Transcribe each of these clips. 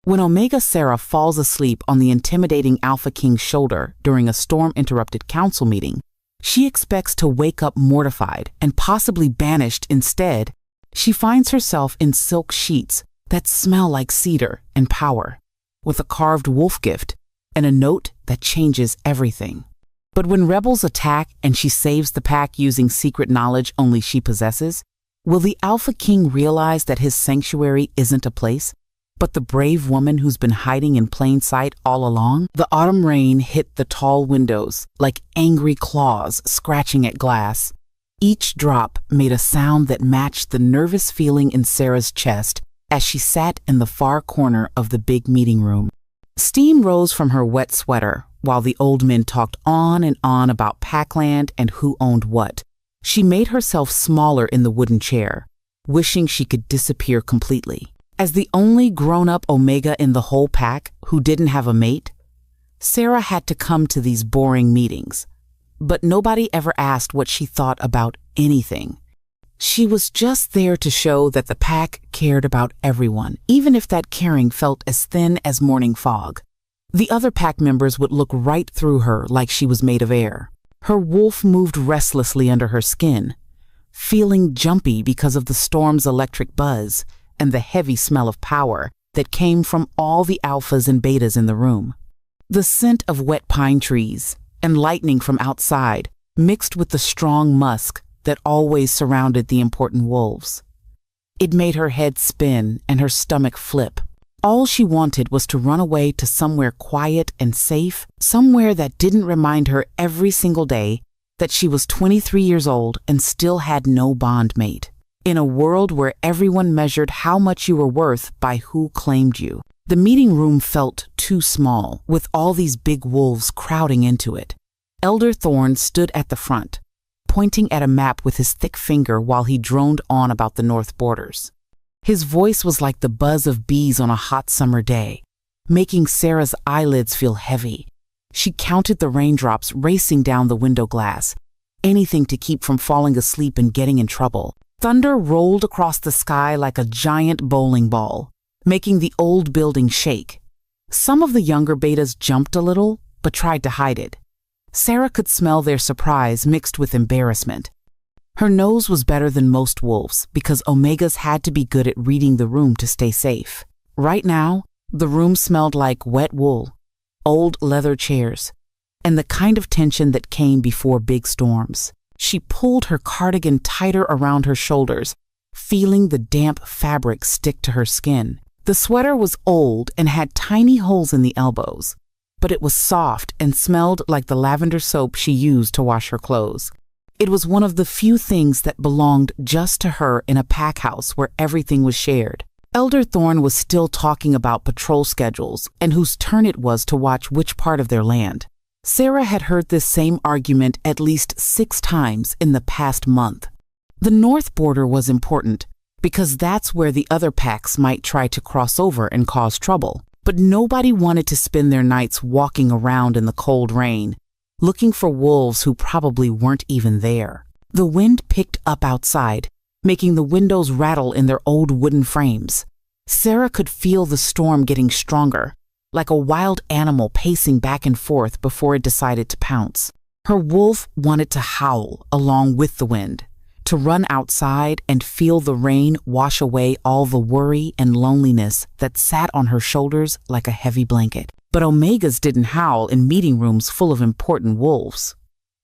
When Omega Sarah falls asleep on the intimidating Alpha King's shoulder during a storm-interrupted council meeting, she expects to wake up mortified and possibly banished. Instead, she finds herself in silk sheets that smell like cedar and power, with a carved wolf gift and a note that changes everything. But when rebels attack and she saves the pack using secret knowledge only she possesses, will the Alpha King realize that his sanctuary isn't a place, but the brave woman who's been hiding in plain sight all along? The autumn rain hit the tall windows like angry claws scratching at glass. Each drop made a sound that matched the nervous feeling in Sarah's chest as she sat in the far corner of the big meeting room. Steam rose from her wet sweater while the old men talked on and on about Packland and who owned what. She made herself smaller in the wooden chair, wishing she could disappear completely. As the only grown-up Omega in the whole pack who didn't have a mate, Sarah had to come to these boring meetings. But nobody ever asked what she thought about anything. She was just there to show that the pack cared about everyone, even if that caring felt as thin as morning fog. The other pack members would look right through her like she was made of air. Her wolf moved restlessly under her skin, feeling jumpy because of the storm's electric buzz and the heavy smell of power that came from all the alphas and betas in the room. The scent of wet pine trees and lightning from outside mixed with the strong musk that always surrounded the important wolves. It made her head spin and her stomach flip. All she wanted was to run away to somewhere quiet and safe, somewhere that didn't remind her every single day that she was 23 years old and still had no bond mate. In a world where everyone measured how much you were worth by who claimed you. The meeting room felt too small, with all these big wolves crowding into it. Elder Thorn stood at the front, pointing at a map with his thick finger while he droned on about the north borders. His voice was like the buzz of bees on a hot summer day, making Sarah's eyelids feel heavy. She counted the raindrops racing down the window glass, anything to keep from falling asleep and getting in trouble. Thunder rolled across the sky like a giant bowling ball, making the old building shake. Some of the younger betas jumped a little, but tried to hide it. Sarah could smell their surprise mixed with embarrassment. Her nose was better than most wolves because Omegas had to be good at reading the room to stay safe. Right now, the room smelled like wet wool, old leather chairs, and the kind of tension that came before big storms. She pulled her cardigan tighter around her shoulders, feeling the damp fabric stick to her skin. The sweater was old and had tiny holes in the elbows, but it was soft and smelled like the lavender soap she used to wash her clothes. It was one of the few things that belonged just to her in a pack house where everything was shared. Elder Thorn was still talking about patrol schedules and whose turn it was to watch which part of their land. Sarah had heard this same argument at least 6 times in the past month. The north border was important because that's where the other packs might try to cross over and cause trouble. But nobody wanted to spend their nights walking around in the cold rain, looking for wolves who probably weren't even there. The wind picked up outside, making the windows rattle in their old wooden frames. Sarah could feel the storm getting stronger, like a wild animal pacing back and forth before it decided to pounce. Her wolf wanted to howl along with the wind, to run outside and feel the rain wash away all the worry and loneliness that sat on her shoulders like a heavy blanket. But Omegas didn't howl in meeting rooms full of important wolves.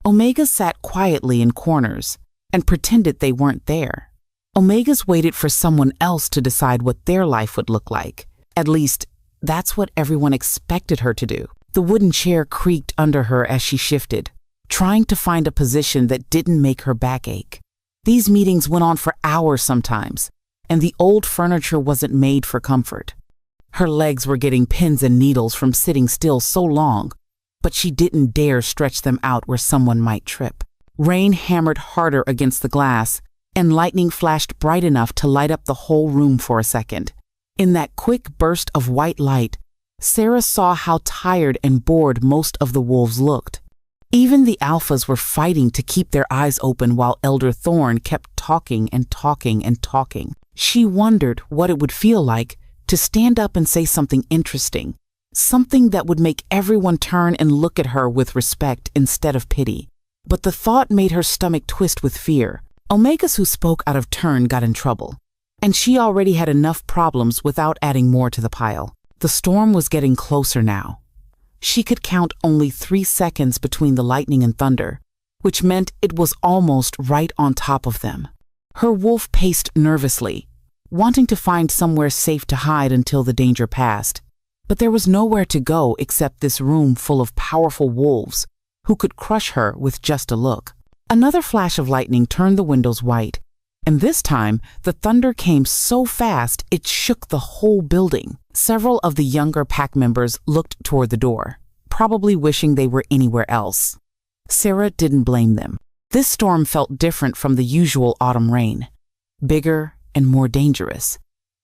Omegas sat quietly in corners and pretended they weren't there. Omegas waited for someone else to decide what their life would look like. At least, that's what everyone expected her to do. The wooden chair creaked under her as she shifted, trying to find a position that didn't make her back ache. These meetings went on for hours sometimes, and the old furniture wasn't made for comfort. Her legs were getting pins and needles from sitting still so long, but she didn't dare stretch them out where someone might trip. Rain hammered harder against the glass, and lightning flashed bright enough to light up the whole room for a second. In that quick burst of white light, Sarah saw how tired and bored most of the wolves looked. Even the alphas were fighting to keep their eyes open while Elder Thorn kept talking and talking and talking. She wondered what it would feel like to stand up and say something interesting, something that would make everyone turn and look at her with respect instead of pity. But the thought made her stomach twist with fear. Omegas who spoke out of turn got in trouble, and she already had enough problems without adding more to the pile. The storm was getting closer now. She could count only 3 seconds between the lightning and thunder, which meant it was almost right on top of them. Her wolf paced nervously, wanting to find somewhere safe to hide until the danger passed. But there was nowhere to go except this room full of powerful wolves who could crush her with just a look. Another flash of lightning turned the windows white, and this time the thunder came so fast it shook the whole building. Several of the younger pack members looked toward the door, probably wishing they were anywhere else. Sarah didn't blame them. This storm felt different from the usual autumn rain, bigger and more dangerous,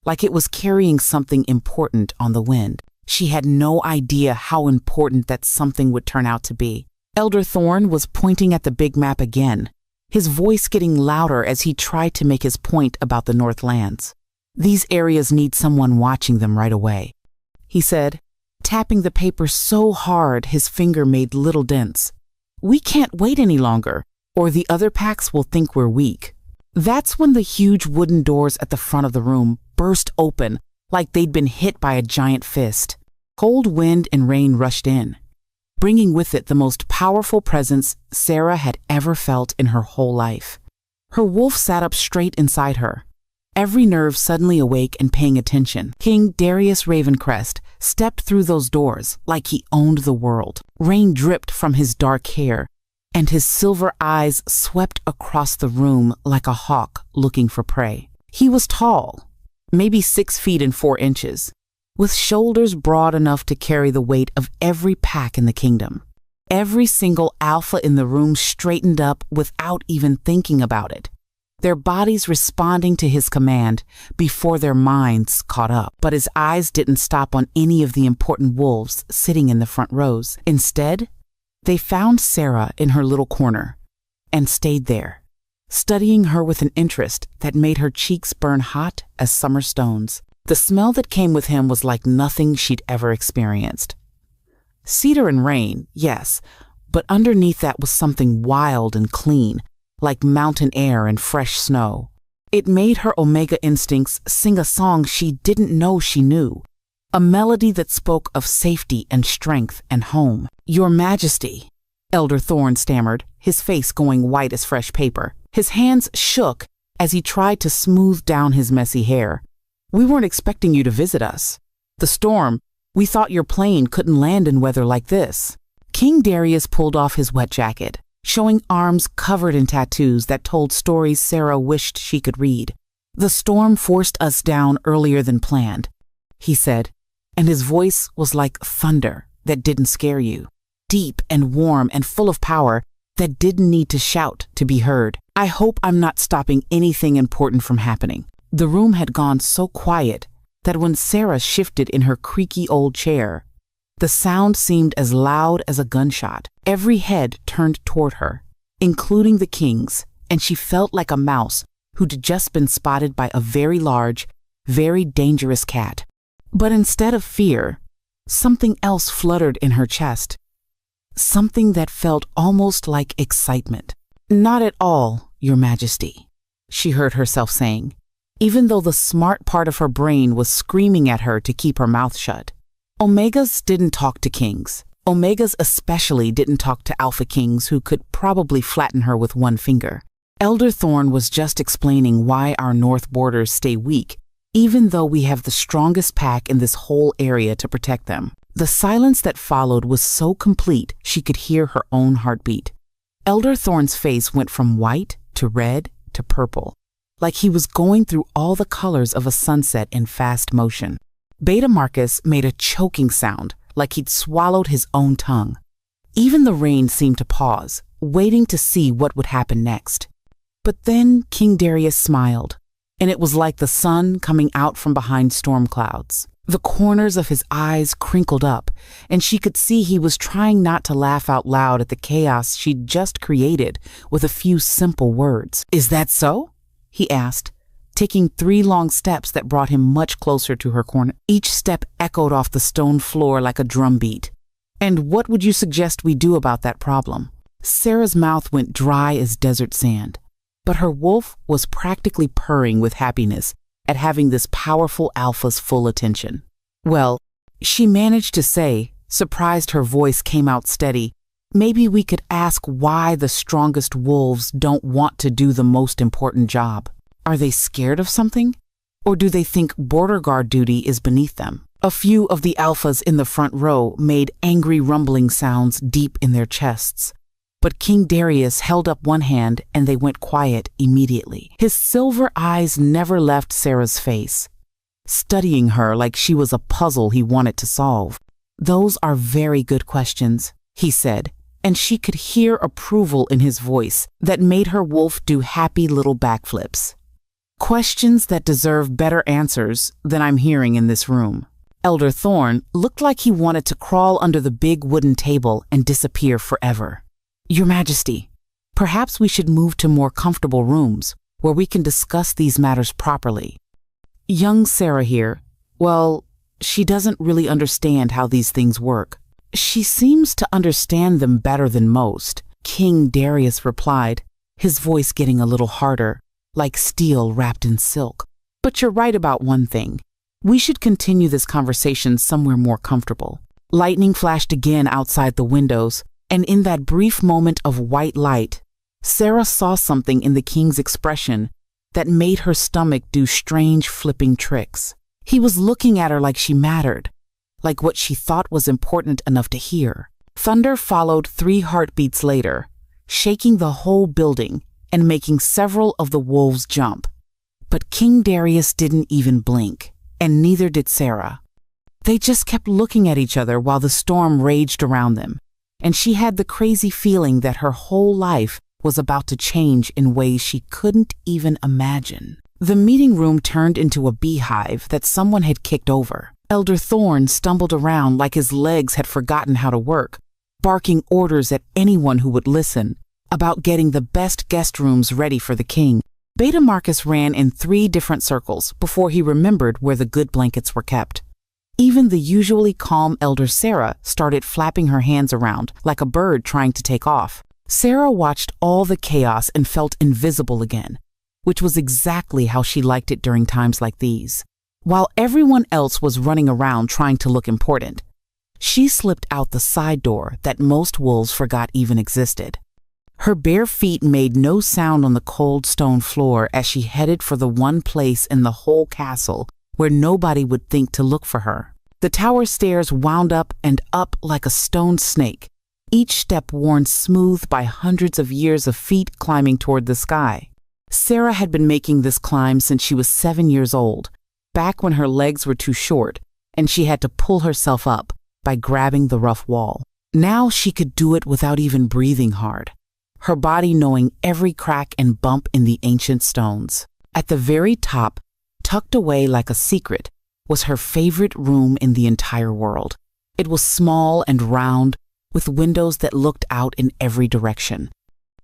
like it was carrying something important on the wind. She had no idea how important that something would turn out to be. Elder Thorn was pointing at the big map again, his voice getting louder as he tried to make his point about the Northlands. These areas need someone watching them right away, he said, tapping the paper so hard his finger made little dents. We can't wait any longer, or the other packs will think we're weak. That's when the huge wooden doors at the front of the room burst open like they'd been hit by a giant fist. Cold wind and rain rushed in, bringing with it the most powerful presence Sarah had ever felt in her whole life. Her wolf sat up straight inside her, every nerve suddenly awake and paying attention. King Darius Ravencrest stepped through those doors like he owned the world. Rain dripped from his dark hair, and his silver eyes swept across the room like a hawk looking for prey. He was tall, maybe 6 feet and 4 inches, with shoulders broad enough to carry the weight of every pack in the kingdom. Every single alpha in the room straightened up without even thinking about it, their bodies responding to his command before their minds caught up. But his eyes didn't stop on any of the important wolves sitting in the front rows. Instead, they found Sarah in her little corner and stayed there, studying her with an interest that made her cheeks burn hot as summer stones. The smell that came with him was like nothing she'd ever experienced. Cedar and rain, yes, but underneath that was something wild and clean, like mountain air and fresh snow. It made her Omega instincts sing a song she didn't know she knew, a melody that spoke of safety and strength and home. Your Majesty, Elder Thorn stammered, his face going white as fresh paper. His hands shook as he tried to smooth down his messy hair. We weren't expecting you to visit us. The storm, we thought your plane couldn't land in weather like this. King Darius pulled off his wet jacket, showing arms covered in tattoos that told stories Sarah wished she could read. The storm forced us down earlier than planned, he said, and his voice was like thunder that didn't scare you, deep and warm and full of power that didn't need to shout to be heard. I hope I'm not stopping anything important from happening. The room had gone so quiet that when Sarah shifted in her creaky old chair, the sound seemed as loud as a gunshot. Every head turned toward her, including the king's, and she felt like a mouse who'd just been spotted by a very large, very dangerous cat. But instead of fear, something else fluttered in her chest, something that felt almost like excitement. Not at all, Your Majesty, she heard herself saying, even though the smart part of her brain was screaming at her to keep her mouth shut. Omegas didn't talk to kings. Omegas especially didn't talk to alpha kings who could probably flatten her with one finger. Elder Thorn was just explaining why our north borders stay weak, even though we have the strongest pack in this whole area to protect them. The silence that followed was so complete she could hear her own heartbeat. Elder Thorn's face went from white to red to purple, like he was going through all the colors of a sunset in fast motion. Beta Marcus made a choking sound, like he'd swallowed his own tongue. Even the rain seemed to pause, waiting to see what would happen next. But then King Darius smiled, and it was like the sun coming out from behind storm clouds. The corners of his eyes crinkled up, and she could see he was trying not to laugh out loud at the chaos she'd just created with a few simple words. Is that so? He asked, taking 3 long steps that brought him much closer to her corner. Each step echoed off the stone floor like a drumbeat. "And what would you suggest we do about that problem?" Sarah's mouth went dry as desert sand, but her wolf was practically purring with happiness at having this powerful alpha's full attention. "Well," she managed to say, surprised her voice came out steady, "maybe we could ask why the strongest wolves don't want to do the most important job. Are they scared of something? Or do they think border guard duty is beneath them?" A few of the alphas in the front row made angry rumbling sounds deep in their chests. But King Darius held up one hand and they went quiet immediately. His silver eyes never left Sarah's face, studying her like she was a puzzle he wanted to solve. "Those are very good questions," he said, and she could hear approval in his voice that made her wolf do happy little backflips. "Questions that deserve better answers than I'm hearing in this room." Elder Thorn looked like he wanted to crawl under the big wooden table and disappear forever. "Your Majesty, perhaps we should move to more comfortable rooms where we can discuss these matters properly. Young Sarah here, well, she doesn't really understand how these things work." "She seems to understand them better than most," King Darius replied, his voice getting a little harder, like steel wrapped in silk. "But you're right about one thing. We should continue this conversation somewhere more comfortable." Lightning flashed again outside the windows, and in that brief moment of white light, Sarah saw something in the king's expression that made her stomach do strange flipping tricks. He was looking at her like she mattered, like what she thought was important enough to hear. Thunder followed 3 heartbeats later, shaking the whole building and making several of the wolves jump. But King Darius didn't even blink, and neither did Sarah. They just kept looking at each other while the storm raged around them, and she had the crazy feeling that her whole life was about to change in ways she couldn't even imagine. The meeting room turned into a beehive that someone had kicked over. Elder Thorn stumbled around like his legs had forgotten how to work, barking orders at anyone who would listen about getting the best guest rooms ready for the king. Beta Marcus ran in 3 different circles before he remembered where the good blankets were kept. Even the usually calm Elder Sarah started flapping her hands around like a bird trying to take off. Sarah watched all the chaos and felt invisible again, which was exactly how she liked it during times like these. While everyone else was running around trying to look important, she slipped out the side door that most wolves forgot even existed. Her bare feet made no sound on the cold stone floor as she headed for the one place in the whole castle where nobody would think to look for her. The tower stairs wound up and up like a stone snake, each step worn smooth by hundreds of years of feet climbing toward the sky. Sarah had been making this climb since she was 7 years old, back when her legs were too short and she had to pull herself up by grabbing the rough wall. Now she could do it without even breathing hard, her body knowing every crack and bump in the ancient stones. At the very top, tucked away like a secret, was her favorite room in the entire world. It was small and round, with windows that looked out in every direction.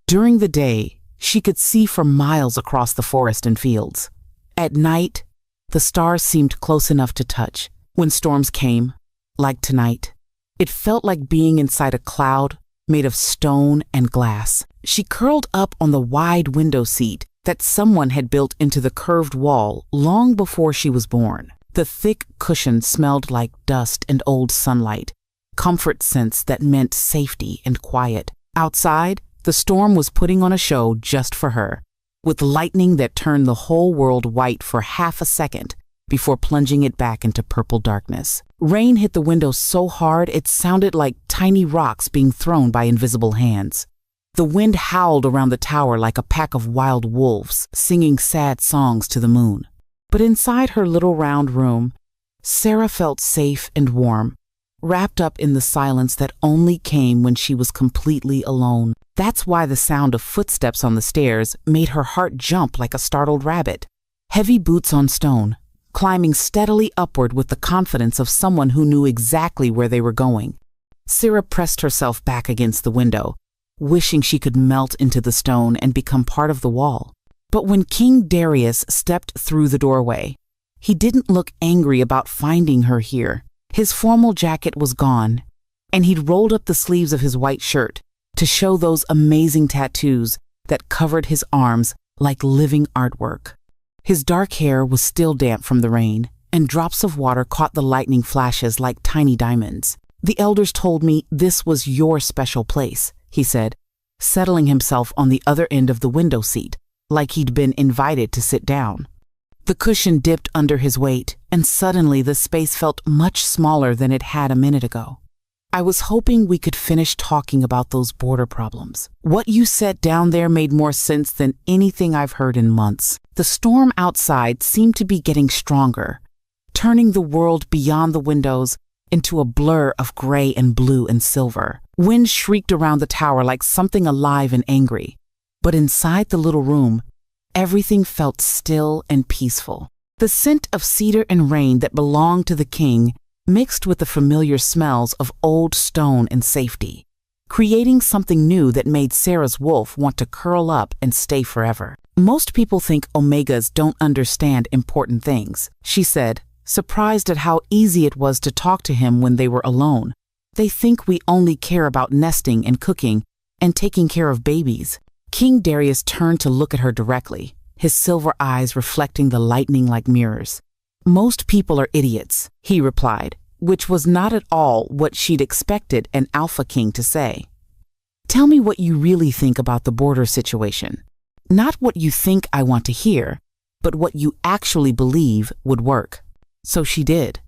During the day, she could see for miles across the forest and fields. At night, the stars seemed close enough to touch. When storms came, like tonight, it felt like being inside a cloud made of stone and glass. She curled up on the wide window seat that someone had built into the curved wall long before she was born. The thick cushion smelled like dust and old sunlight, comfort scents that meant safety and quiet. Outside, the storm was putting on a show just for her, with lightning that turned the whole world white for half a second before plunging it back into purple darkness. Rain hit the window so hard it sounded like tiny rocks being thrown by invisible hands. The wind howled around the tower like a pack of wild wolves, singing sad songs to the moon. But inside her little round room, Sarah felt safe and warm, wrapped up in the silence that only came when she was completely alone. That's why the sound of footsteps on the stairs made her heart jump like a startled rabbit. Heavy boots on stone, climbing steadily upward with the confidence of someone who knew exactly where they were going. Sarah pressed herself back against the window, wishing she could melt into the stone and become part of the wall. But when King Darius stepped through the doorway, he didn't look angry about finding her here. His formal jacket was gone, and he'd rolled up the sleeves of his white shirt to show those amazing tattoos that covered his arms like living artwork. His dark hair was still damp from the rain, and drops of water caught the lightning flashes like tiny diamonds. "The elders told me this was your special place," he said, settling himself on the other end of the window seat, like he'd been invited to sit down. The cushion dipped under his weight, and suddenly the space felt much smaller than it had a minute ago. "I was hoping we could finish talking about those border problems. What you said down there made more sense than anything I've heard in months." The storm outside seemed to be getting stronger, turning the world beyond the windows into a blur of gray and blue and silver. Wind shrieked around the tower like something alive and angry, but inside the little room, everything felt still and peaceful. The scent of cedar and rain that belonged to the king mixed with the familiar smells of old stone and safety, creating something new that made Sarah's wolf want to curl up and stay forever. "Most people think Omegas don't understand important things," she said, surprised at how easy it was to talk to him when they were alone. "They think we only care about nesting and cooking and taking care of babies." King Darius turned to look at her directly, his silver eyes reflecting the lightning like mirrors. "Most people are idiots," he replied, which was not at all what she'd expected an Alpha King to say. "Tell me what you really think about the border situation. Not what you think I want to hear, but what you actually believe would work." So she did.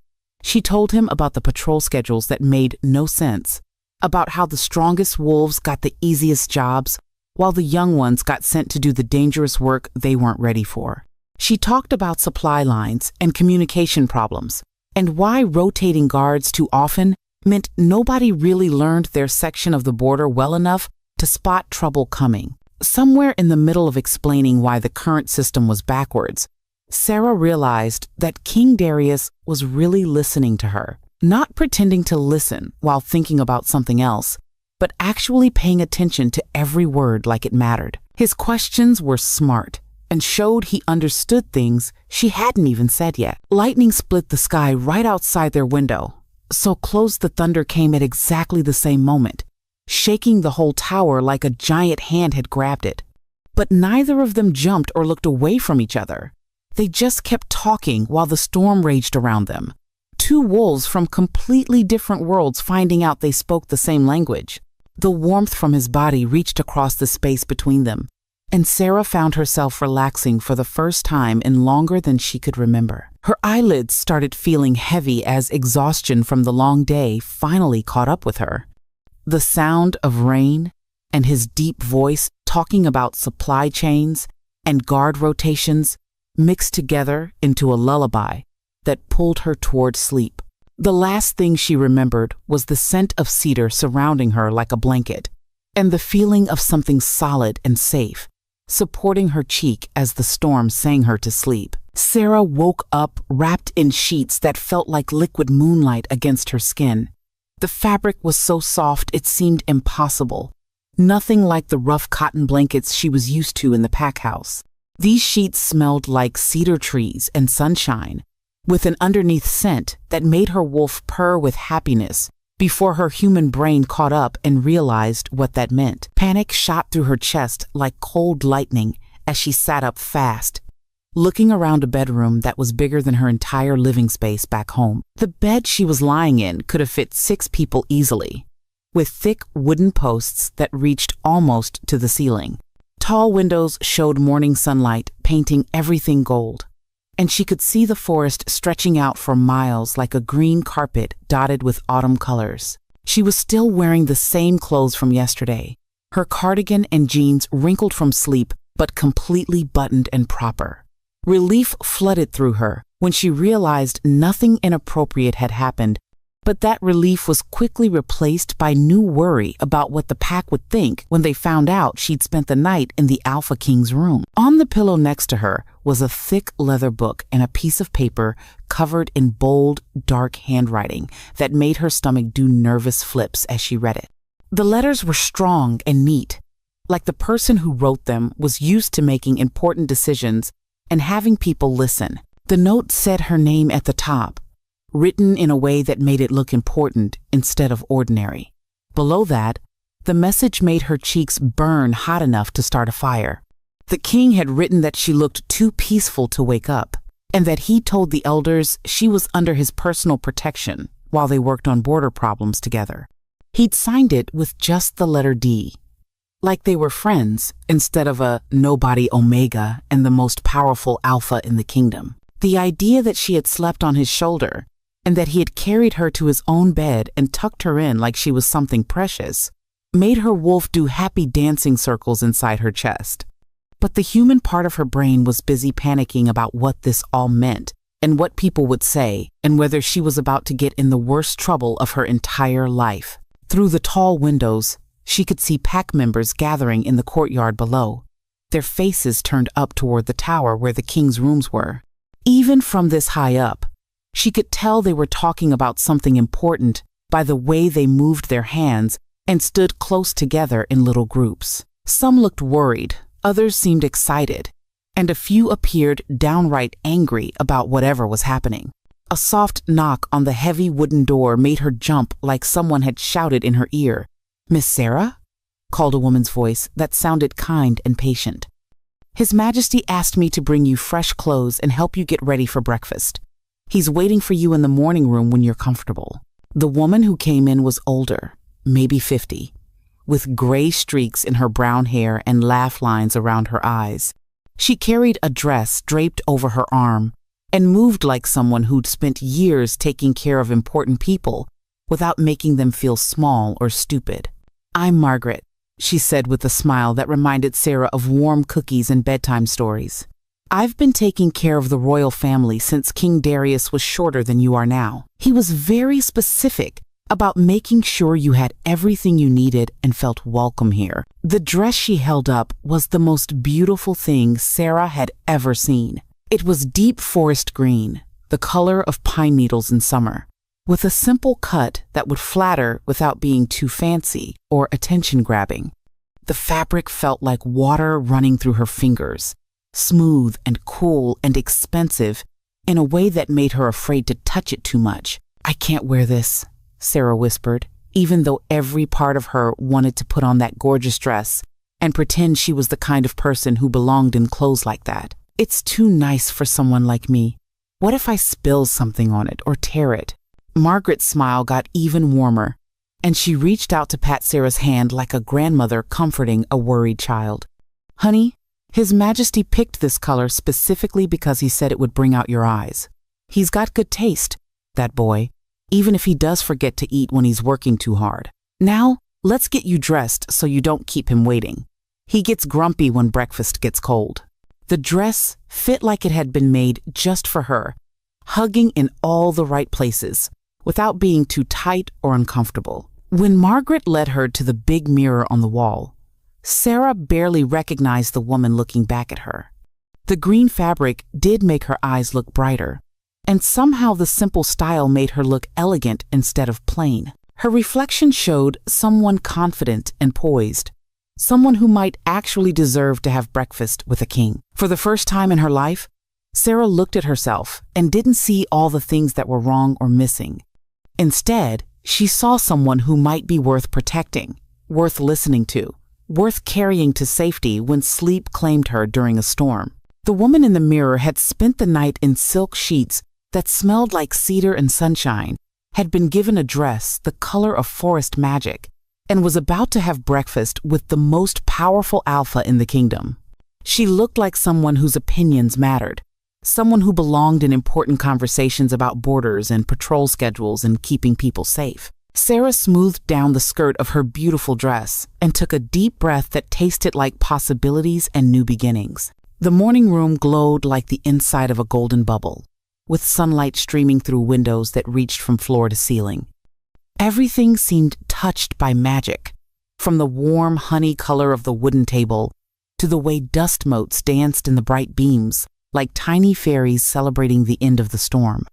She told him about the patrol schedules that made no sense, about how the strongest wolves got the easiest jobs, while the young ones got sent to do the dangerous work they weren't ready for. She talked about supply lines and communication problems, and why rotating guards too often meant nobody really learned their section of the border well enough to spot trouble coming. Somewhere in the middle of explaining why the current system was backwards, Sarah realized that King Darius was really listening to her, not pretending to listen while thinking about something else, but actually paying attention to every word like it mattered. His questions were smart and showed he understood things she hadn't even said yet. Lightning split the sky right outside their window, so close the thunder came at exactly the same moment, shaking the whole tower like a giant hand had grabbed it. But neither of them jumped or looked away from each other. They just kept talking while the storm raged around them. Two wolves from completely different worlds finding out they spoke the same language. The warmth from his body reached across the space between them, and Sarah found herself relaxing for the first time in longer than she could remember. Her eyelids started feeling heavy as exhaustion from the long day finally caught up with her. The sound of rain and his deep voice talking about supply chains and guard rotations mixed together into a lullaby that pulled her toward sleep. The last thing she remembered was the scent of cedar surrounding her like a blanket, and the feeling of something solid and safe supporting her cheek as the storm sang her to sleep. Sarah woke up wrapped in sheets that felt like liquid moonlight against her skin. The fabric was so soft it seemed impossible, nothing like the rough cotton blankets she was used to in the pack house. These sheets smelled like cedar trees and sunshine, with an underneath scent that made her wolf purr with happiness before her human brain caught up and realized what that meant. Panic shot through her chest like cold lightning as she sat up fast, looking around a bedroom that was bigger than her entire living space back home. The bed she was lying in could have fit 6 people easily, with thick wooden posts that reached almost to the ceiling. Tall windows showed morning sunlight painting everything gold, and she could see the forest stretching out for miles like a green carpet dotted with autumn colors. She was still wearing the same clothes from yesterday, her cardigan and jeans wrinkled from sleep but completely buttoned and proper. Relief flooded through her when she realized nothing inappropriate had happened, but that relief was quickly replaced by new worry about what the pack would think when they found out she'd spent the night in the Alpha King's room. On the pillow next to her was a thick leather book and a piece of paper covered in bold, dark handwriting that made her stomach do nervous flips as she read it. The letters were strong and neat, like the person who wrote them was used to making important decisions and having people listen. The note said her name at the top, written in a way that made it look important instead of ordinary. Below that, the message made her cheeks burn hot enough to start a fire. The king had written that she looked too peaceful to wake up, and that he told the elders she was under his personal protection while they worked on border problems together. He'd signed it with just the letter D, like they were friends instead of a nobody Omega and the most powerful Alpha in the kingdom. The idea that she had slept on his shoulder and that he had carried her to his own bed and tucked her in like she was something precious made her wolf do happy dancing circles inside her chest. But the human part of her brain was busy panicking about what this all meant and what people would say and whether she was about to get in the worst trouble of her entire life. Through the tall windows, she could see pack members gathering in the courtyard below, their faces turned up toward the tower where the king's rooms were. Even from this high up, she could tell they were talking about something important by the way they moved their hands and stood close together in little groups. Some looked worried, others seemed excited, and a few appeared downright angry about whatever was happening. A soft knock on the heavy wooden door made her jump like someone had shouted in her ear. "Miss Sarah?" called a woman's voice that sounded kind and patient. "His Majesty asked me to bring you fresh clothes and help you get ready for breakfast. He's waiting for you in the morning room when you're comfortable." The woman who came in was older, maybe 50, with gray streaks in her brown hair and laugh lines around her eyes. She carried a dress draped over her arm and moved like someone who'd spent years taking care of important people without making them feel small or stupid. "I'm Margaret," she said with a smile that reminded Sarah of warm cookies and bedtime stories. "I've been taking care of the royal family since King Darius was shorter than you are now. He was very specific about making sure you had everything you needed and felt welcome here." The dress she held up was the most beautiful thing Sarah had ever seen. It was deep forest green, the color of pine needles in summer, with a simple cut that would flatter without being too fancy or attention-grabbing. The fabric felt like water running through her fingers, smooth and cool and expensive in a way that made her afraid to touch it too much. "I can't wear this," Sarah whispered, even though every part of her wanted to put on that gorgeous dress and pretend she was the kind of person who belonged in clothes like that. "It's too nice for someone like me. What if I spill something on it or tear it?" Margaret's smile got even warmer, and she reached out to pat Sarah's hand like a grandmother comforting a worried child. "Honey, His Majesty picked this color specifically because he said it would bring out your eyes. He's got good taste, that boy, even if he does forget to eat when he's working too hard. Now, let's get you dressed so you don't keep him waiting. He gets grumpy when breakfast gets cold." The dress fit like it had been made just for her, hugging in all the right places, without being too tight or uncomfortable. When Margaret led her to the big mirror on the wall, Sarah barely recognized the woman looking back at her. The green fabric did make her eyes look brighter, and somehow the simple style made her look elegant instead of plain. Her reflection showed someone confident and poised, someone who might actually deserve to have breakfast with a king. For the first time in her life, Sarah looked at herself and didn't see all the things that were wrong or missing. Instead, she saw someone who might be worth protecting, worth listening to, worth carrying to safety when sleep claimed her during a storm. The woman in the mirror had spent the night in silk sheets that smelled like cedar and sunshine, had been given a dress the color of forest magic, and was about to have breakfast with the most powerful alpha in the kingdom. She looked like someone whose opinions mattered, someone who belonged in important conversations about borders and patrol schedules and keeping people safe. Sarah smoothed down the skirt of her beautiful dress and took a deep breath that tasted like possibilities and new beginnings. The morning room glowed like the inside of a golden bubble, with sunlight streaming through windows that reached from floor to ceiling. Everything seemed touched by magic, from the warm honey color of the wooden table to the way dust motes danced in the bright beams, like tiny fairies celebrating the end of the storm.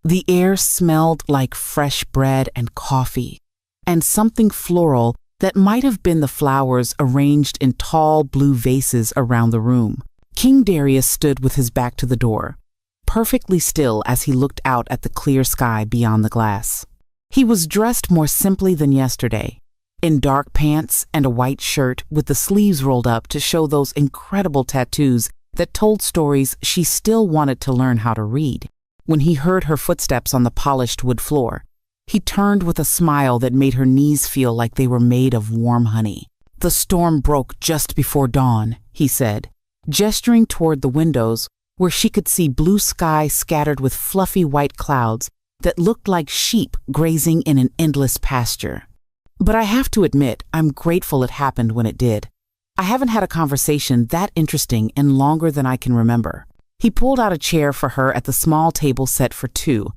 The air smelled like fresh bread and coffee, and something floral that might have been the flowers arranged in tall blue vases around the room. King Darius stood with his back to the door, perfectly still as he looked out at the clear sky beyond the glass. He was dressed more simply than yesterday, in dark pants and a white shirt with the sleeves rolled up to show those incredible tattoos that told stories she still wanted to learn how to read. When he heard her footsteps on the polished wood floor, he turned with a smile that made her knees feel like they were made of warm honey. "The storm broke just before dawn," he said, gesturing toward the windows where she could see blue sky scattered with fluffy white clouds that looked like sheep grazing in an endless pasture. "But I have to admit, I'm grateful it happened when it did. I haven't had a conversation that interesting in longer than I can remember." He pulled out a chair for her at the small table set for two,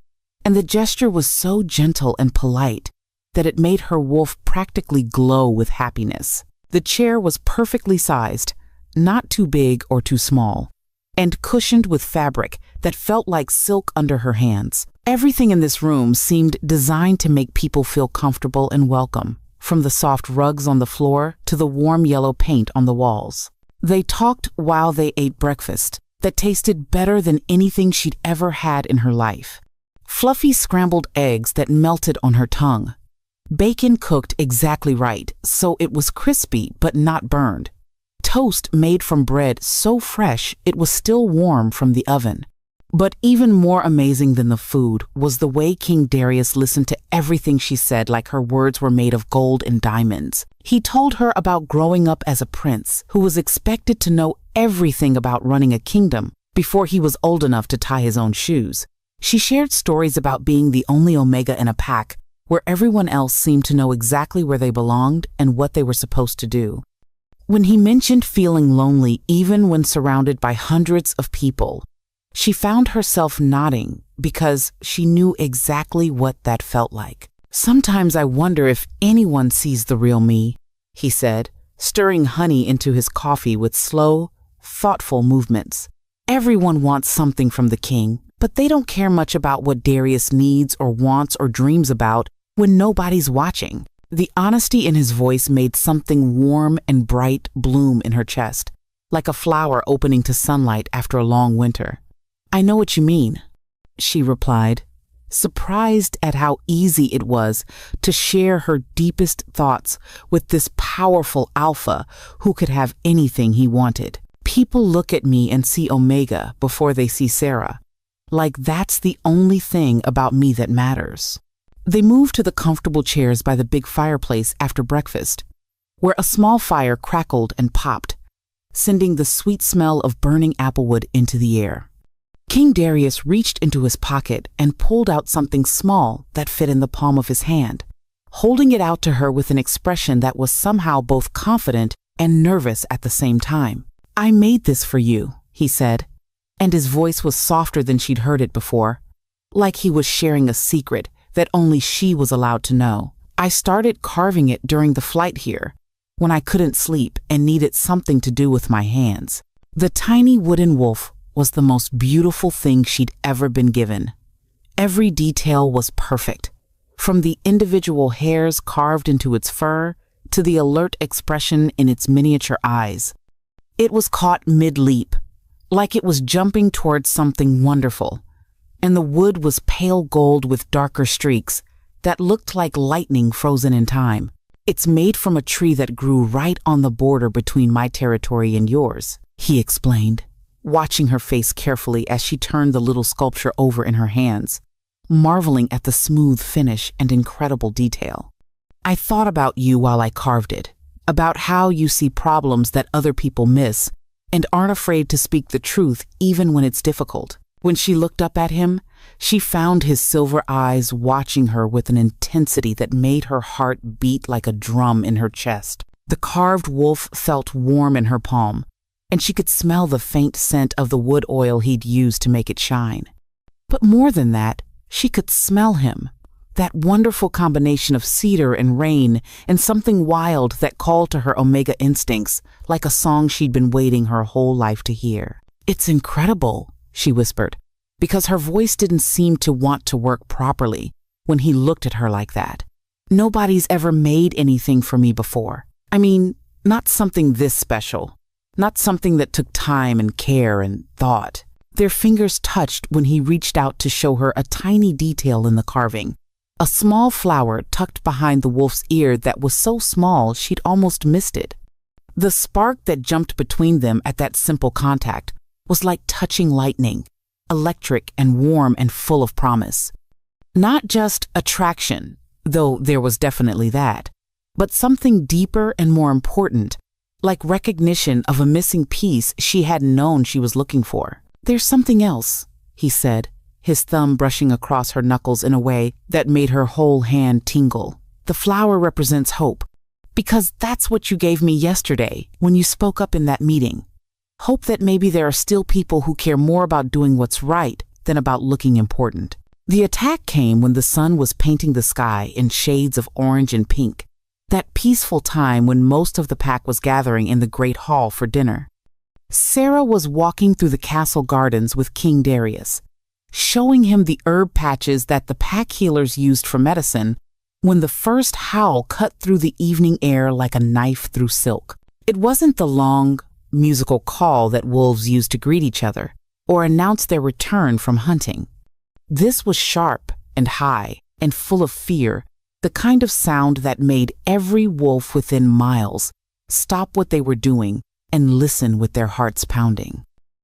and the gesture was so gentle and polite that it made her wolf practically glow with happiness. The chair was perfectly sized, not too big or too small, and cushioned with fabric that felt like silk under her hands. Everything in this room seemed designed to make people feel comfortable and welcome, from the soft rugs on the floor to the warm yellow paint on the walls. They talked while they ate breakfast that tasted better than anything she'd ever had in her life. Fluffy scrambled eggs that melted on her tongue. Bacon cooked exactly right, so it was crispy but not burned. Toast made from bread so fresh it was still warm from the oven. But even more amazing than the food was the way King Darius listened to everything she said like her words were made of gold and diamonds. He told her about growing up as a prince who was expected to know everything about running a kingdom before he was old enough to tie his own shoes. She shared stories about being the only Omega in a pack where everyone else seemed to know exactly where they belonged and what they were supposed to do. When he mentioned feeling lonely even when surrounded by hundreds of people, she found herself nodding because she knew exactly what that felt like. "Sometimes I wonder if anyone sees the real me," he said, stirring honey into his coffee with slow, thoughtful movements. "Everyone wants something from the king, but they don't care much about what Darius needs or wants or dreams about when nobody's watching." The honesty in his voice made something warm and bright bloom in her chest, like a flower opening to sunlight after a long winter. "I know what you mean," she replied, surprised at how easy it was to share her deepest thoughts with this powerful alpha who could have anything he wanted. "People look at me and see Omega before they see Sarah, like that's the only thing about me that matters." They moved to the comfortable chairs by the big fireplace after breakfast, where a small fire crackled and popped, sending the sweet smell of burning applewood into the air. King Darius reached into his pocket and pulled out something small that fit in the palm of his hand, holding it out to her with an expression that was somehow both confident and nervous at the same time. "I made this for you," he said, and his voice was softer than she'd heard it before, like he was sharing a secret that only she was allowed to know. "I started carving it during the flight here, when I couldn't sleep and needed something to do with my hands." The tiny wooden wolf was the most beautiful thing she'd ever been given. Every detail was perfect, from the individual hairs carved into its fur to the alert expression in its miniature eyes. It was caught mid-leap, like it was jumping towards something wonderful, and the wood was pale gold with darker streaks that looked like lightning frozen in time. "It's made from a tree that grew right on the border between my territory and yours," he explained, watching her face carefully as she turned the little sculpture over in her hands, marveling at the smooth finish and incredible detail. "I thought about you while I carved it, about how you see problems that other people miss and aren't afraid to speak the truth even when it's difficult." When she looked up at him, she found his silver eyes watching her with an intensity that made her heart beat like a drum in her chest. The carved wolf felt warm in her palm, and she could smell the faint scent of the wood oil he'd used to make it shine. But more than that, she could smell him, that wonderful combination of cedar and rain and something wild that called to her Omega instincts, like a song she'd been waiting her whole life to hear. "It's incredible," she whispered, because her voice didn't seem to want to work properly when he looked at her like that. Nobody's ever made anything for me before. I mean, not something this special. Not something that took time and care and thought. Their fingers touched when he reached out to show her a tiny detail in the carving. A small flower tucked behind the wolf's ear that was so small she'd almost missed it. The spark that jumped between them at that simple contact was like touching lightning, electric and warm and full of promise. Not just attraction, though there was definitely that, but something deeper and more important, like recognition of a missing piece she hadn't known she was looking for. "There's something else," he said, his thumb brushing across her knuckles in a way that made her whole hand tingle. "The flower represents hope, because that's what you gave me yesterday when you spoke up in that meeting. Hope that maybe there are still people who care more about doing what's right than about looking important." The attack came when the sun was painting the sky in shades of orange and pink, that peaceful time when most of the pack was gathering in the great hall for dinner. Sarah was walking through the castle gardens with King Darius, showing him the herb patches that the pack healers used for medicine, when the first howl cut through the evening air like a knife through silk. It wasn't the long, musical call that wolves used to greet each other or announce their return from hunting. This was sharp and high and full of fear, the kind of sound that made every wolf within miles stop what they were doing and listen with their hearts pounding.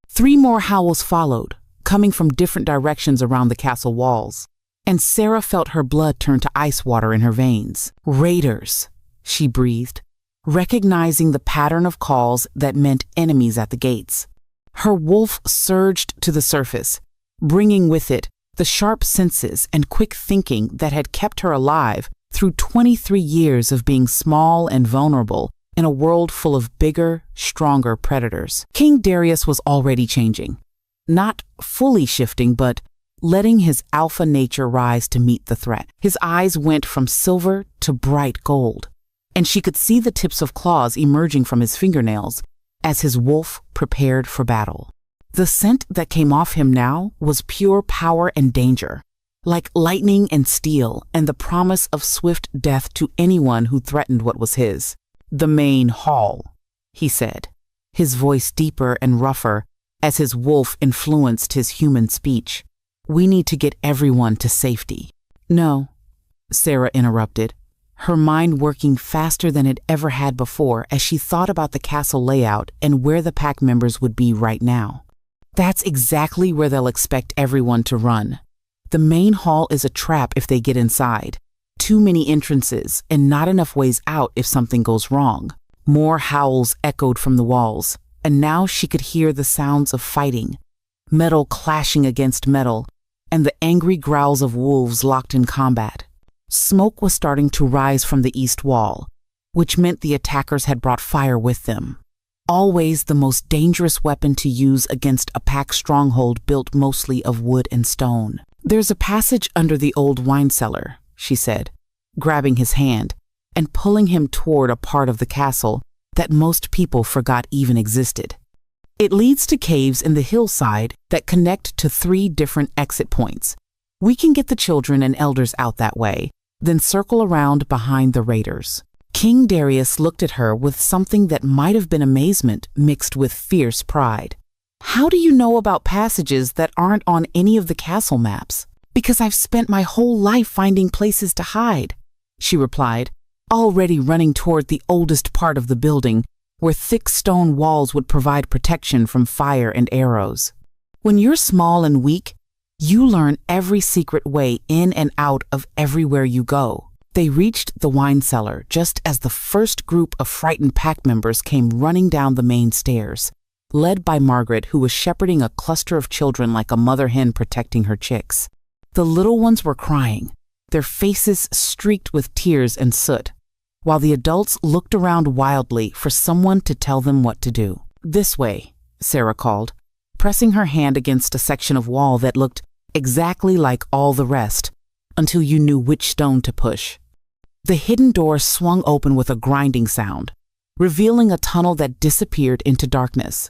3 more howls followed, coming from different directions around the castle walls, and Sarah felt her blood turn to ice water in her veins. "Raiders," she breathed, recognizing the pattern of calls that meant enemies at the gates. Her wolf surged to the surface, bringing with it the sharp senses and quick thinking that had kept her alive through 23 years of being small and vulnerable in a world full of bigger, stronger predators. King Darius was already changing. Not fully shifting, but letting his alpha nature rise to meet the threat. His eyes went from silver to bright gold, and she could see the tips of claws emerging from his fingernails as his wolf prepared for battle. The scent that came off him now was pure power and danger, like lightning and steel and the promise of swift death to anyone who threatened what was his. "The main hall," he said, his voice deeper and rougher as his wolf influenced his human speech. "We need to get everyone to safety." "No," Sarah interrupted, her mind working faster than it ever had before as she thought about the castle layout and where the pack members would be right now. "That's exactly where they'll expect everyone to run. The main hall is a trap if they get inside. Too many entrances and not enough ways out if something goes wrong." More howls echoed from the walls, and now she could hear the sounds of fighting, metal clashing against metal, and the angry growls of wolves locked in combat. Smoke was starting to rise from the east wall, which meant the attackers had brought fire with them. Always the most dangerous weapon to use against a pack stronghold built mostly of wood and stone. "There's a passage under the old wine cellar," she said, grabbing his hand and pulling him toward a part of the castle that most people forgot even existed. "It leads to caves in the hillside that connect to 3 different exit points. We can get the children and elders out that way, then circle around behind the raiders." King Darius looked at her with something that might have been amazement mixed with fierce pride. "How do you know about passages that aren't on any of the castle maps?" "Because I've spent my whole life finding places to hide," she replied, already running toward the oldest part of the building, where thick stone walls would provide protection from fire and arrows. "When you're small and weak, you learn every secret way in and out of everywhere you go." They reached the wine cellar just as the first group of frightened pack members came running down the main stairs, led by Margaret, who was shepherding a cluster of children like a mother hen protecting her chicks. The little ones were crying, their faces streaked with tears and soot, while the adults looked around wildly for someone to tell them what to do. "This way," Sarah called, pressing her hand against a section of wall that looked exactly like all the rest, until you knew which stone to push. The hidden door swung open with a grinding sound, revealing a tunnel that disappeared into darkness.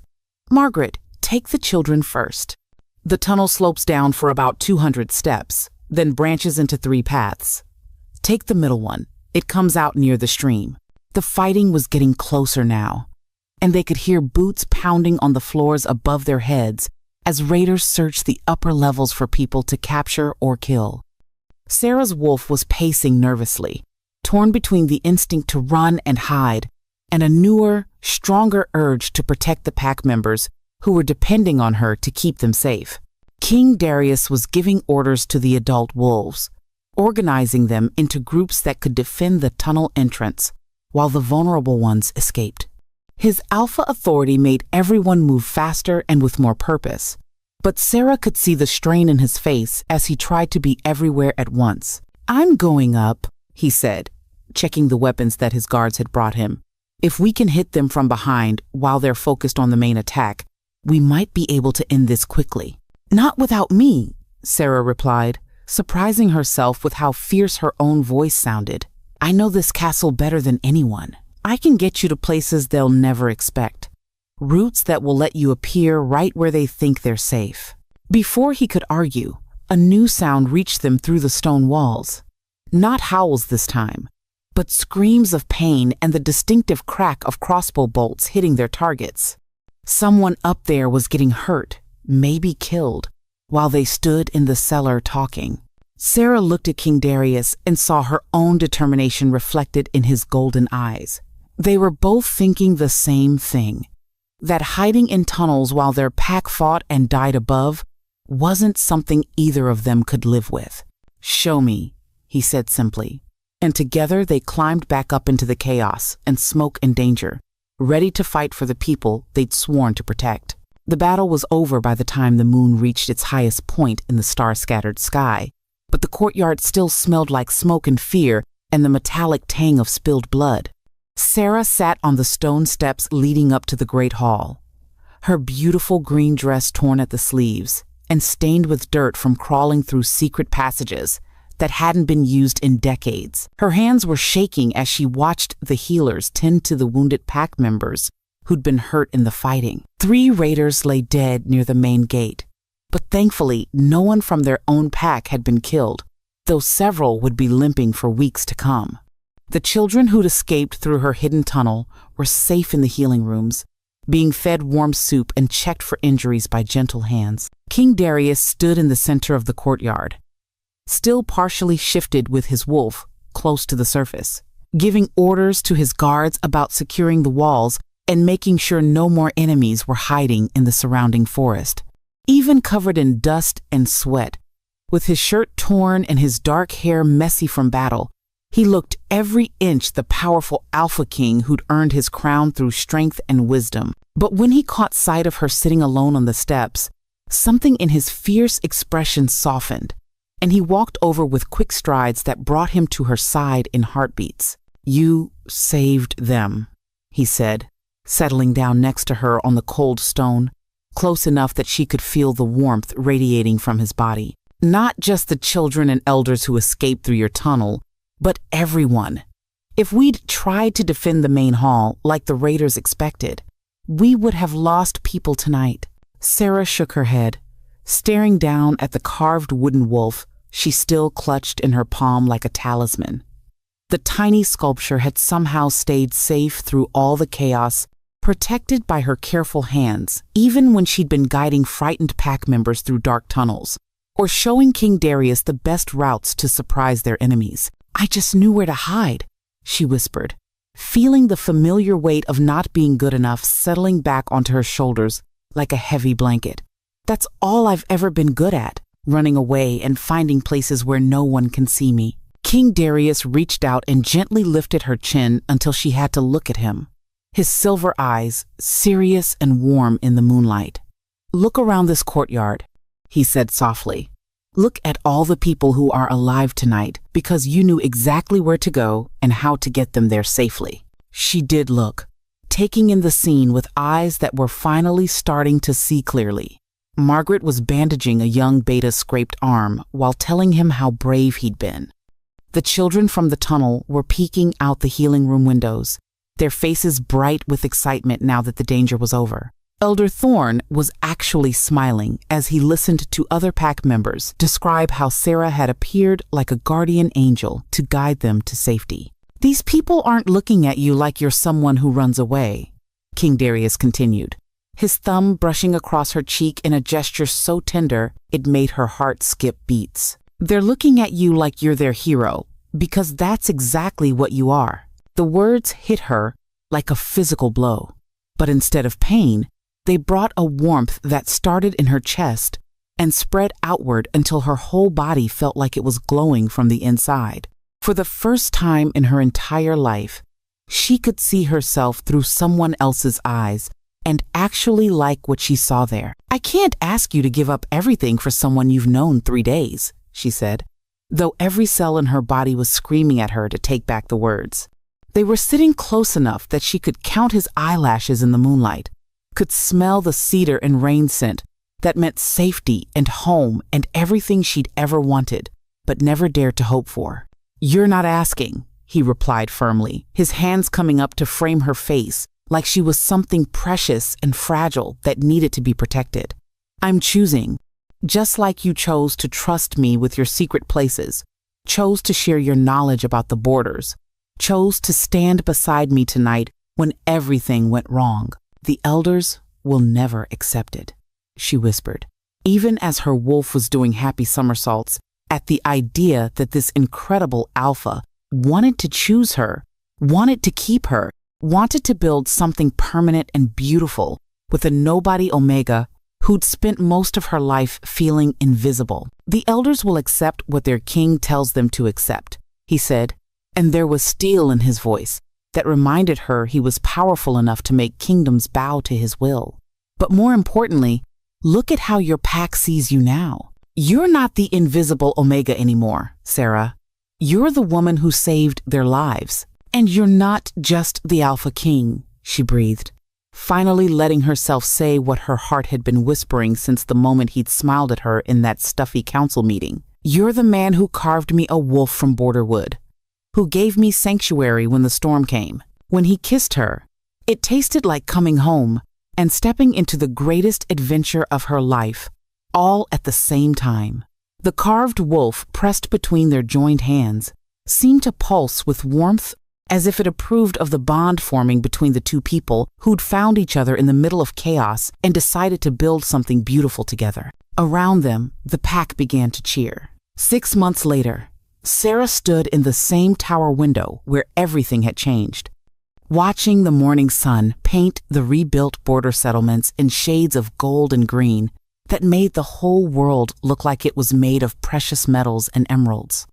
"Margaret, take the children first." The tunnel slopes down for about 200 steps, then branches into 3 paths. Take the middle one. It comes out near the stream." The fighting was getting closer now, and they could hear boots pounding on the floors above their heads as raiders searched the upper levels for people to capture or kill. Sarah's wolf was pacing nervously, torn between the instinct to run and hide and a newer, stronger urge to protect the pack members who were depending on her to keep them safe. King Darius was giving orders to the adult wolves, organizing them into groups that could defend the tunnel entrance while the vulnerable ones escaped. His alpha authority made everyone move faster and with more purpose, but Sarah could see the strain in his face as he tried to be everywhere at once. "I'm going up," he said, checking the weapons that his guards had brought him. "If we can hit them from behind while they're focused on the main attack, we might be able to end this quickly." "Not without me," Sarah replied, surprising herself with how fierce her own voice sounded. "I know this castle better than anyone. I can get you to places they'll never expect. Routes that will let you appear right where they think they're safe." Before he could argue, a new sound reached them through the stone walls. Not howls this time, but screams of pain and the distinctive crack of crossbow bolts hitting their targets. Someone up there was getting hurt, maybe killed, while they stood in the cellar talking. Sarah looked at King Darius and saw her own determination reflected in his golden eyes. They were both thinking the same thing, that hiding in tunnels while their pack fought and died above wasn't something either of them could live with. "Show me," he said simply. And together they climbed back up into the chaos and smoke and danger, ready to fight for the people they'd sworn to protect. The battle was over by the time the moon reached its highest point in the star-scattered sky, but the courtyard still smelled like smoke and fear and the metallic tang of spilled blood. Sarah sat on the stone steps leading up to the great hall, her beautiful green dress torn at the sleeves and stained with dirt from crawling through secret passages that hadn't been used in decades. Her hands were shaking as she watched the healers tend to the wounded pack members who'd been hurt in the fighting. 3 raiders lay dead near the main gate, but thankfully no one from their own pack had been killed, though several would be limping for weeks to come. The children who'd escaped through her hidden tunnel were safe in the healing rooms, being fed warm soup and checked for injuries by gentle hands. King Darius stood in the center of the courtyard, still partially shifted with his wolf close to the surface, giving orders to his guards about securing the walls and making sure no more enemies were hiding in the surrounding forest. Even covered in dust and sweat, with his shirt torn and his dark hair messy from battle, he looked every inch the powerful Alpha King who'd earned his crown through strength and wisdom. But when he caught sight of her sitting alone on the steps, something in his fierce expression softened, and he walked over with quick strides that brought him to her side in heartbeats. "You saved them," he said, settling down next to her on the cold stone, close enough that she could feel the warmth radiating from his body. "Not just the children and elders who escaped through your tunnel, but everyone. If we'd tried to defend the main hall like the raiders expected, we would have lost people tonight." Sarah shook her head, staring down at the carved wooden wolf she still clutched in her palm like a talisman. The tiny sculpture had somehow stayed safe through all the chaos, protected by her careful hands, even when she'd been guiding frightened pack members through dark tunnels, or showing King Darius the best routes to surprise their enemies. "I just knew where to hide," she whispered, feeling the familiar weight of not being good enough settling back onto her shoulders like a heavy blanket. "That's all I've ever been good at, running away and finding places where no one can see me." King Darius reached out and gently lifted her chin until she had to look at him, his silver eyes serious and warm in the moonlight. "Look around this courtyard," he said softly. "Look at all the people who are alive tonight because you knew exactly where to go and how to get them there safely." She did look, taking in the scene with eyes that were finally starting to see clearly. Margaret was bandaging a young Beta's scraped arm while telling him how brave he'd been. The children from the tunnel were peeking out the healing room windows, their faces bright with excitement now that the danger was over. Elder Thorne was actually smiling as he listened to other pack members describe how Sarah had appeared like a guardian angel to guide them to safety. "These people aren't looking at you like you're someone who runs away," King Darius continued, his thumb brushing across her cheek in a gesture so tender it made her heart skip beats. "They're looking at you like you're their hero, because that's exactly what you are." The words hit her like a physical blow, but instead of pain, they brought a warmth that started in her chest and spread outward until her whole body felt like it was glowing from the inside. For the first time in her entire life, she could see herself through someone else's eyes and actually like what she saw there. "I can't ask you to give up everything for someone you've known 3 days, she said, though every cell in her body was screaming at her to take back the words. They were sitting close enough that she could count his eyelashes in the moonlight, could smell the cedar and rain scent that meant safety and home and everything she'd ever wanted, but never dared to hope for. "You're not asking," he replied firmly, his hands coming up to frame her face like she was something precious and fragile that needed to be protected. "I'm choosing, just like you chose to trust me with your secret places, chose to share your knowledge about the borders, chose to stand beside me tonight when everything went wrong. The elders will never accept it," she whispered, even as her wolf was doing happy somersaults at the idea that this incredible alpha wanted to choose her, wanted to keep her, wanted to build something permanent and beautiful with a nobody omega who'd spent most of her life feeling invisible. "The elders will accept what their king tells them to accept," he said, and there was steel in his voice that reminded her he was powerful enough to make kingdoms bow to his will. "But more importantly, look at how your pack sees you now. You're not the invisible Omega anymore, Sarah. You're the woman who saved their lives. And you're not just the Alpha King," she breathed, finally letting herself say what her heart had been whispering since the moment he'd smiled at her in that stuffy council meeting. "You're the man who carved me a wolf from Borderwood, who gave me sanctuary when the storm came." When he kissed her, it tasted like coming home and stepping into the greatest adventure of her life, all at the same time. The carved wolf pressed between their joined hands seemed to pulse with warmth, as if it approved of the bond forming between the two people who'd found each other in the middle of chaos and decided to build something beautiful together. Around them, the pack began to cheer. 6 months later, Sarah stood in the same tower window where everything had changed, watching the morning sun paint the rebuilt border settlements in shades of gold and green that made the whole world look like it was made of precious metals and emeralds.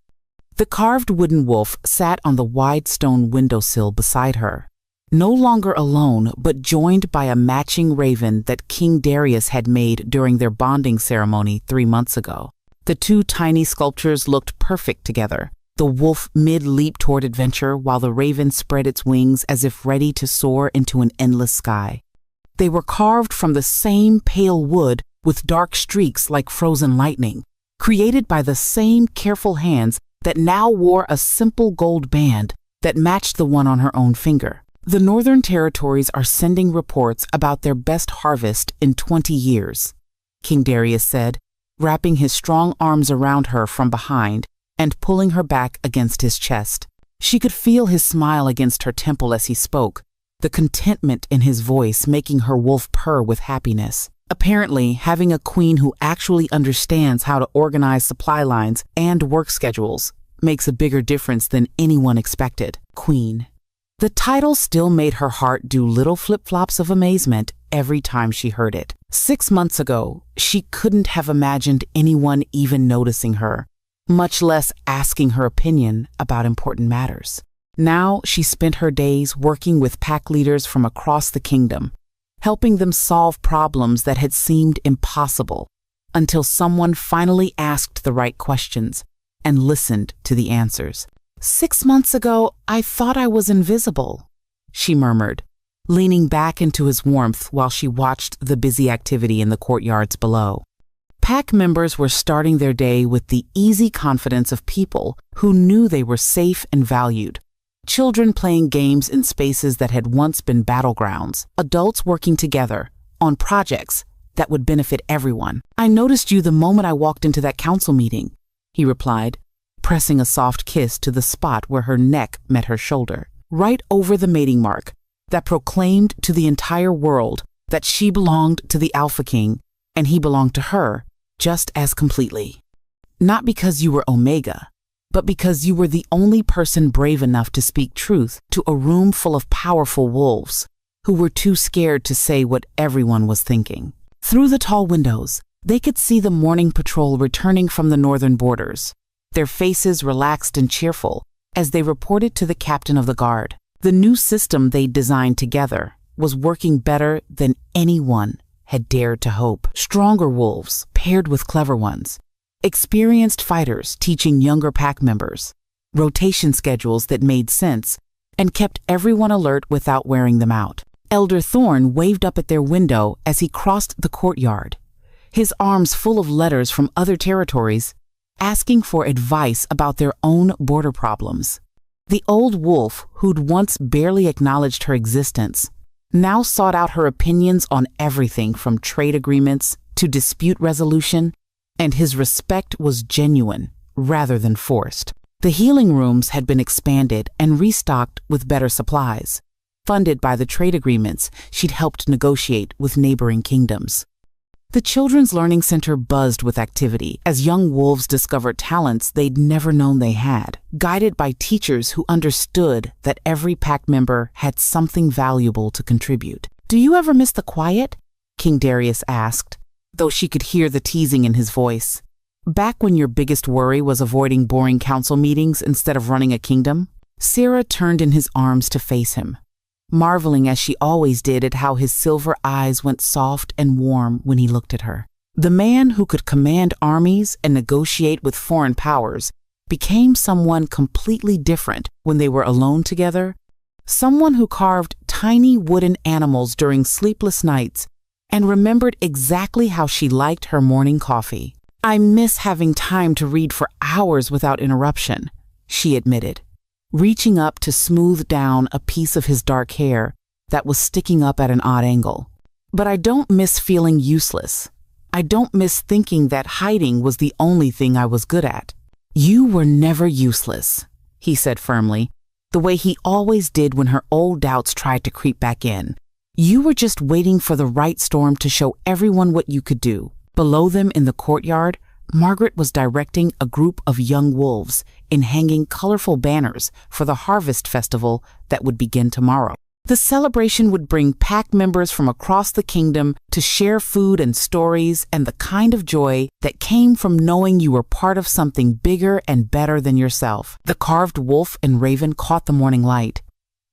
The carved wooden wolf sat on the wide stone windowsill beside her, no longer alone, but joined by a matching raven that King Darius had made during their bonding ceremony 3 months ago. The two tiny sculptures looked perfect together, the wolf mid-leap toward adventure while the raven spread its wings as if ready to soar into an endless sky. They were carved from the same pale wood with dark streaks like frozen lightning, created by the same careful hands that now wore a simple gold band that matched the one on her own finger. "The Northern Territories are sending reports about their best harvest in 20 years, King Darius said, wrapping his strong arms around her from behind and pulling her back against his chest. She could feel his smile against her temple as he spoke, the contentment in his voice making her wolf purr with happiness. Apparently, having a queen who actually understands how to organize supply lines and work schedules makes a bigger difference than anyone expected. Queen. The title still made her heart do little flip-flops of amazement every time she heard it. 6 months ago, she couldn't have imagined anyone even noticing her, much less asking her opinion about important matters. Now she spent her days working with pack leaders from across the kingdom, helping them solve problems that had seemed impossible, until someone finally asked the right questions and listened to the answers. 6 months ago, I thought I was invisible, she murmured, leaning back into his warmth while she watched the busy activity in the courtyards below. Pack members were starting their day with the easy confidence of people who knew they were safe and valued. Children playing games in spaces that had once been battlegrounds, adults working together, on projects that would benefit everyone. "I noticed you the moment I walked into that council meeting," he replied, pressing a soft kiss to the spot where her neck met her shoulder, right over the mating mark that proclaimed to the entire world that she belonged to the Alpha King and he belonged to her just as completely. Not because you were Omega, but because you were the only person brave enough to speak truth to a room full of powerful wolves who were too scared to say what everyone was thinking. Through the tall windows, they could see the morning patrol returning from the northern borders, their faces relaxed and cheerful as they reported to the captain of the guard. The new system they'd designed together was working better than anyone had dared to hope. Stronger wolves paired with clever ones, experienced fighters teaching younger pack members, rotation schedules that made sense and kept everyone alert without wearing them out. Elder Thorn waved up at their window as he crossed the courtyard, his arms full of letters from other territories asking for advice about their own border problems. The old wolf, who'd once barely acknowledged her existence, now sought out her opinions on everything from trade agreements to dispute resolution, and his respect was genuine rather than forced. The healing rooms had been expanded and restocked with better supplies, funded by the trade agreements she'd helped negotiate with neighboring kingdoms. The Children's Learning Center buzzed with activity as young wolves discovered talents they'd never known they had, guided by teachers who understood that every pack member had something valuable to contribute. "Do you ever miss the quiet?" King Darius asked, though she could hear the teasing in his voice. "Back when your biggest worry was avoiding boring council meetings instead of running a kingdom?" Sarah turned in his arms to face him, marveling as she always did at how his silver eyes went soft and warm when he looked at her. The man who could command armies and negotiate with foreign powers became someone completely different when they were alone together, someone who carved tiny wooden animals during sleepless nights and remembered exactly how she liked her morning coffee. "I miss having time to read for hours without interruption," she admitted, reaching up to smooth down a piece of his dark hair that was sticking up at an odd angle. "But I don't miss feeling useless. I don't miss thinking that hiding was the only thing I was good at." "You were never useless," he said firmly, the way he always did when her old doubts tried to creep back in. "You were just waiting for the right storm to show everyone what you could do." Below them in the courtyard, Margaret was directing a group of young wolves in hanging colorful banners for the harvest festival that would begin tomorrow. The celebration would bring pack members from across the kingdom to share food and stories and the kind of joy that came from knowing you were part of something bigger and better than yourself. The carved wolf and raven caught the morning light,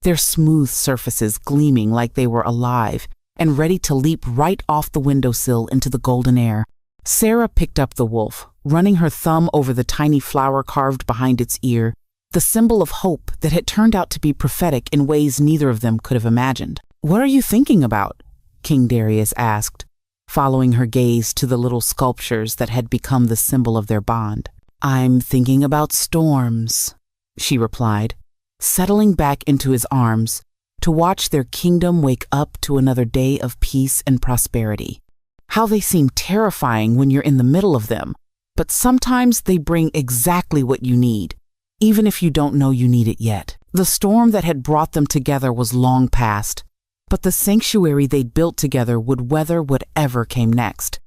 their smooth surfaces gleaming like they were alive and ready to leap right off the windowsill into the golden air. Sarah picked up the wolf, running her thumb over the tiny flower carved behind its ear, the symbol of hope that had turned out to be prophetic in ways neither of them could have imagined. "What are you thinking about?" King Darius asked, following her gaze to the little sculptures that had become the symbol of their bond. "I'm thinking about storms," she replied, settling back into his arms to watch their kingdom wake up to another day of peace and prosperity. How they seem terrifying when you're in the middle of them, but sometimes they bring exactly what you need, even if you don't know you need it yet. The storm that had brought them together was long past, but the sanctuary they'd built together would weather whatever came next.